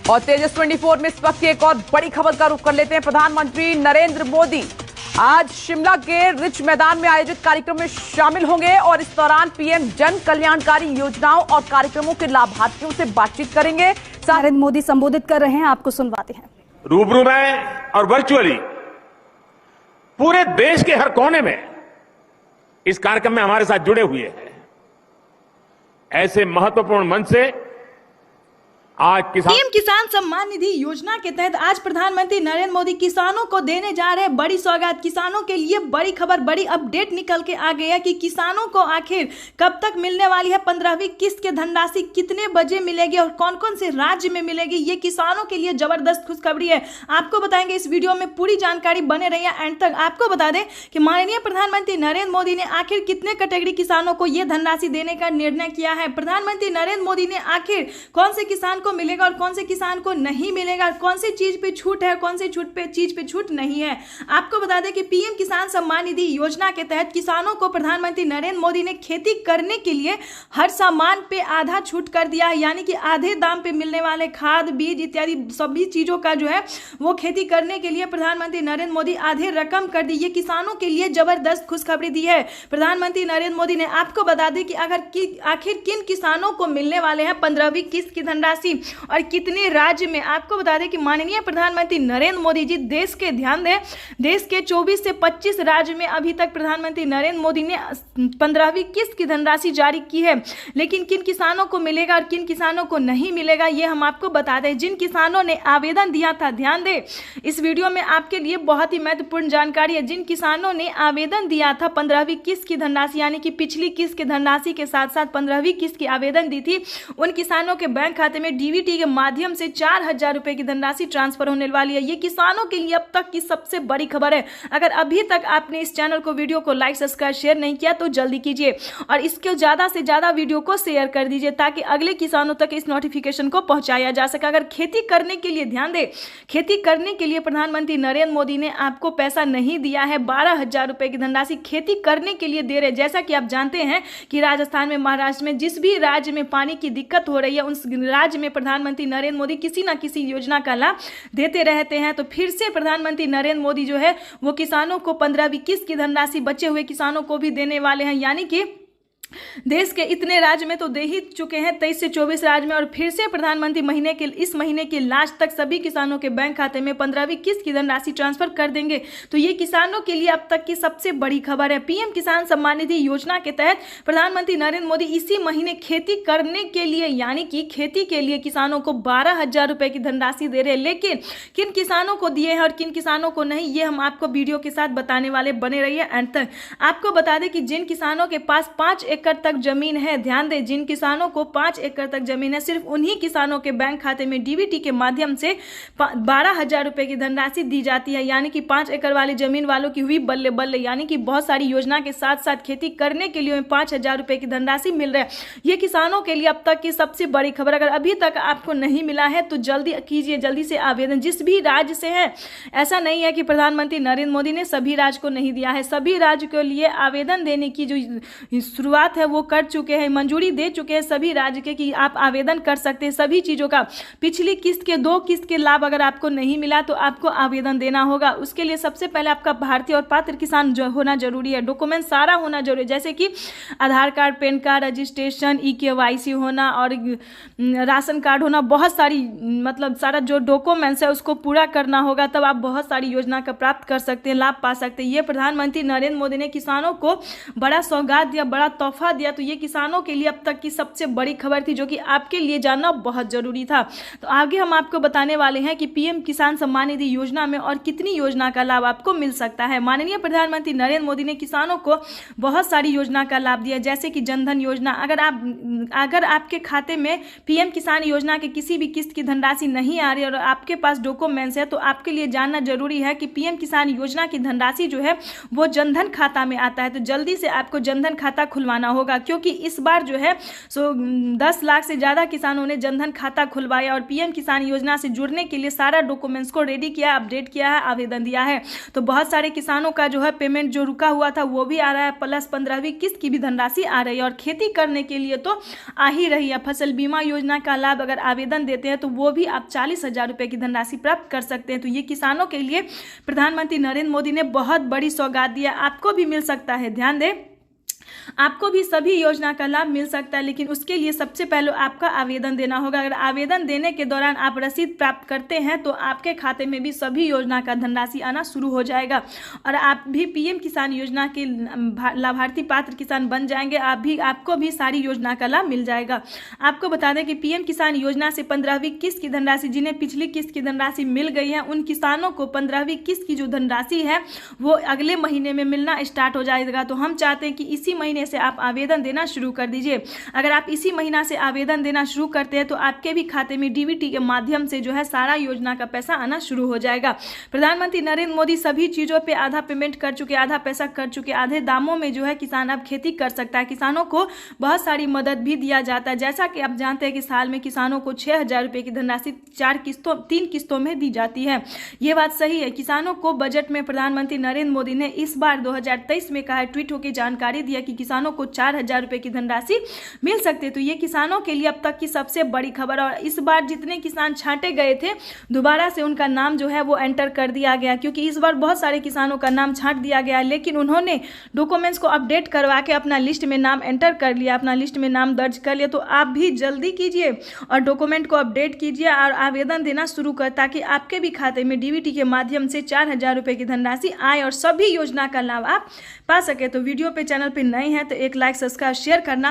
और तेजस 24 में इस वक्त की एक और बड़ी खबर का रुख कर लेते हैं। प्रधानमंत्री नरेंद्र मोदी आज शिमला के रिच मैदान में आयोजित कार्यक्रम में शामिल होंगे और इस दौरान पीएम जन कल्याणकारी योजनाओं और कार्यक्रमों के लाभार्थियों से बातचीत करेंगे। नरेंद्र मोदी संबोधित कर रहे हैं, आपको सुनवाते हैं। रूबरू में और वर्चुअली पूरे देश के हर कोने में इस कार्यक्रम में हमारे साथ जुड़े हुए हैं। ऐसे महत्वपूर्ण मंच से आज पीएम किसान सम्मान निधि योजना के तहत आज प्रधानमंत्री नरेंद्र मोदी किसानों को देने जा रहे बड़ी सौगात। किसानों के लिए बड़ी खबर, बड़ी अपडेट निकल के आ गई है कि किसानों को आखिर कब तक मिलने वाली है 15वीं किस्त की धनराशि, कितने बजे मिलेगी और कौन कौन से राज्य में मिलेगी। ये किसानों के लिए जबरदस्त खुशखबरी है। आपको बताएंगे इस वीडियो में, पूरी जानकारी बने रही है एंड तक। आपको बता दें कि माननीय प्रधानमंत्री नरेंद्र मोदी ने आखिर कितने कैटेगरी किसानों को यह धनराशि देने का निर्णय किया है। प्रधानमंत्री नरेंद्र मोदी ने आखिर कौन से किसान को मिलेगा और कौन से किसान को नहीं मिलेगा, कौन सी चीज पे छूट है, कौन सी चीज पे छूट नहीं है। आपको बता दें कि पीएम किसान सम्मान निधि योजना के तहत किसानों को प्रधानमंत्री नरेंद्र मोदी ने खेती करने के लिए हर सामान पे आधा छूट कर दिया है, यानी कि आधे दाम पे मिलने वाले खाद, बीज इत्यादि सभी चीजों का जो है वो खेती करने के लिए प्रधानमंत्री नरेंद्र मोदी आधे रकम कर दी। ये किसानों के लिए जबरदस्त खुशखबरी दी है प्रधानमंत्री नरेंद्र मोदी ने। आपको बता दें कि आखिर किन किसानों को मिलने वाले हैं 15वीं किस्त की धनराशि और कितने राज्य में। आपको बता दें कि माननीय प्रधानमंत्री नरेंद्र मोदी जी देश के 24 से 25 राज्य में अभी तक प्रधानमंत्री नरेंद्र मोदी ने 15वीं किस्त की धनराशि जारी की है। लेकिन किन किसानों को मिलेगा और किन किसानों को नहीं मिलेगा ये हम आपको बता दें। जिन किसानों ने आवेदन दिया था, ध्यान दें, इस वीडियो में आपके लिए बहुत ही महत्वपूर्ण जानकारी है। जिन किसानों ने आवेदन दिया था 15वीं किस्त की धनराशि, यानी कि पिछली किस्त की धनराशि के साथ साथ 15वीं किस्त की आवेदन दी थी, उन किसानों के बैंक खाते में डीबीटी के माध्यम से 4,000 रुपए की धनराशि ट्रांसफर होने वाली है। ये किसानों के लिए अब तक की सबसे बड़ी खबर है। अगर अभी तक आपने इस चैनल को, वीडियो को लाइक, सब्सक्राइब, शेयर नहीं किया तो जल्दी कीजिए और इसके ज्यादा से ज्यादा वीडियो को शेयर कर दीजिए ताकि अगले किसानों तक इस नोटिफिकेशन को पहुंचाया जा सके। अगर खेती करने के लिए, ध्यान दें, खेती करने के लिए प्रधानमंत्री नरेंद्र मोदी ने आपको पैसा नहीं दिया है, 12,000 रुपए की धनराशि खेती करने के लिए दे रहे। जैसा कि आप जानते हैं कि राजस्थान में, महाराष्ट्र में, जिस भी राज्य में पानी की दिक्कत हो रही है उस राज्य में प्रधानमंत्री नरेंद्र मोदी किसी ना किसी योजना का लाभ देते रहते हैं। तो फिर से प्रधानमंत्री नरेंद्र मोदी जो है वो किसानों को 15वीं किस्त की धनराशि बचे हुए किसानों को भी देने वाले हैं, यानी कि देश के इतने राज्य में तो दे ही चुके हैं, 23 से 24 राज्य में, और फिर से प्रधानमंत्री इस महीने के लास्ट तक सभी किसानों के बैंक खाते में 15वीं किस्त की धनराशि ट्रांसफर कर देंगे। तो ये किसानों के लिए अब तक की सबसे बड़ी खबर है। पीएम किसान सम्मान निधि योजना के तहत प्रधानमंत्री नरेंद्र मोदी इसी महीने खेती करने के लिए, यानी कि खेती के लिए किसानों को 12,000 रुपए की धनराशि दे रहे हैं। लेकिन किन किसानों को दिए हैं और किन किसानों को नहीं, ये हम आपको वीडियो के साथ बताने वाले, बने रहिए एंड तक। आपको बता दें कि जिन किसानों के पास 5 एकड़ तक जमीन है, ध्यान दें, जिन किसानों को 5 एकड़ तक जमीन है, सिर्फ उन्हीं किसानों के बैंक खाते में डीबीटी के माध्यम से 12,000 रुपए की धनराशि दी जाती है। यानी कि 5 एकड़ वाली जमीन वालों की हुई बल्ले बल्ले, यानी कि बहुत सारी योजना के साथ साथ खेती करने के लिए 5,000 रुपए की धनराशि मिल रहा है। ये किसानों के लिए अब तक की सबसे बड़ी खबर। अगर अभी तक आपको नहीं मिला है तो जल्दी कीजिए, जल्दी से आवेदन, जिस भी राज्य से है। ऐसा नहीं है कि प्रधानमंत्री नरेंद्र मोदी ने सभी राज्य को नहीं दिया है, सभी राज्य के लिए आवेदन देने की जो शुरुआत है वो कर चुके हैं, मंजूरी दे चुके हैं सभी राज्य के कि आप आवेदन कर सकते हैं सभी चीजों का। पिछली किस्त के 2 किस्त के लाभ अगर आपको नहीं मिला तो आपको आवेदन देना होगा। उसके लिए सबसे पहले आपका भारतीय और पात्र किसान जो होना जरूरी है, डॉक्यूमेंट सारा होना जरूरी है, जैसे कि Aadhaar card, PAN card, registration, EKYC होना और राशन कार्ड होना, बहुत सारी मतलब सारा जो डॉक्यूमेंट्स है उसको पूरा करना होगा, तब आप बहुत सारी योजना का प्राप्त कर सकते हैं, लाभ पा सकते हैं। ये प्रधानमंत्री नरेंद्र मोदी ने किसानों को बड़ा सौगात दिया, बड़ा तोहफा दिया। तो ये किसानों के लिए अब तक की सबसे बड़ी खबर थी जो कि आपके लिए जानना बहुत जरूरी था। तो आगे हम आपको बताने वाले हैं कि पीएम किसान सम्मान निधि योजना में और कितनी योजना का लाभ आपको मिल सकता है। माननीय प्रधानमंत्री नरेंद्र मोदी ने किसानों को बहुत सारी योजना का लाभ दिया, जैसे कि जनधन योजना। अगर आपके खाते में पीएम किसान योजना के किसी भी किस्त की धनराशि नहीं आ रही और आपके पास डॉक्यूमेंट्स है तो आपके लिए जानना जरूरी है कि पीएम किसान योजना की धनराशि जो है वो जनधन खाता में आता है। तो जल्दी से आपको जनधन खाता खुलवाना करवाना होगा, क्योंकि इस बार जो है सो 10 लाख से ज़्यादा किसानों ने जनधन खाता खुलवाया और पीएम किसान योजना से जुड़ने के लिए सारा डॉक्यूमेंट्स को रेडी किया, अपडेट किया है, आवेदन दिया है। तो बहुत सारे किसानों का जो है पेमेंट जो रुका हुआ था वो भी आ रहा है, प्लस 15वीं किस्त की भी धनराशि आ रही है और खेती करने के लिए तो आ ही रही है। फसल बीमा योजना का लाभ अगर आवेदन देते हैं तो वो भी आप 40,000 रुपये की धनराशि प्राप्त कर सकते हैं। तो ये किसानों के लिए प्रधानमंत्री नरेंद्र मोदी ने बहुत बड़ी सौगात दी है। आपको भी मिल सकता है, ध्यान दें, आपको भी सभी योजना का लाभ मिल सकता है, लेकिन उसके लिए सबसे पहले आपका आवेदन देना होगा। अगर आवेदन देने के दौरान आप रसीद प्राप्त करते हैं तो आपके खाते में भी सभी योजना का धनराशि आना शुरू हो जाएगा और आप भी पीएम किसान योजना के लाभार्थी पात्र किसान बन जाएंगे। आपको भी सारी योजना का लाभ मिल जाएगा। आपको बता दें कि पीएम किसान योजना से 15वीं किस्त की धनराशि, जिन्हें पिछली किस्त की धनराशि मिल गई है, उन किसानों को 15वीं किस्त की जो धनराशि है वो अगले महीने में मिलना स्टार्ट हो जाएगा। तो हम चाहते हैं कि इसी महीने से आप आवेदन देना शुरू कर दीजिए। अगर आप इसी महीना से आवेदन देना शुरू करते हैं तो आपके भी खाते में डीबीटी के माध्यम से जो है सारा योजना का पैसा आना शुरू हो जाएगा। प्रधानमंत्री नरेंद्र मोदी सभी चीजों पे आधा पेमेंट कर चुके, आधा पैसा कर चुके, आधे दामों में जो है किसान अब खेती कर सकता है। किसानों को बहुत सारी मदद भी दिया जाता है, जैसा कि आप जानते हैं कि साल में किसानों को 6,000 रुपये की धनराशि 3 किस्तों में दी जाती है। ये बात सही है। किसानों को बजट में प्रधानमंत्री नरेंद्र मोदी ने इस बार 2023 में कहा, ट्वीट होकर जानकारी दिया कि किसानों को 4,000 रुपये की धनराशि मिल सकती है। तो ये किसानों के लिए अब तक की सबसे बड़ी खबर। और इस बार जितने किसान छांटे गए थे दोबारा से उनका नाम जो है वो एंटर कर दिया गया, क्योंकि इस बार बहुत सारे किसानों का नाम छांट दिया गया, लेकिन उन्होंने डॉक्यूमेंट्स को अपडेट करवा के अपना लिस्ट में नाम एंटर कर लिया, अपना लिस्ट में नाम दर्ज कर लिया। तो आप भी जल्दी कीजिए और डॉक्यूमेंट को अपडेट कीजिए और आवेदन देना शुरू कर, ताकि आपके भी खाते में डीबीटी के माध्यम से 4,000 रुपये की धनराशि आए और सभी योजना का लाभ आप पा सके। तो वीडियो पे, चैनल पे नए हैं तो एक लाइक, सब्सक्राइब, शेयर करना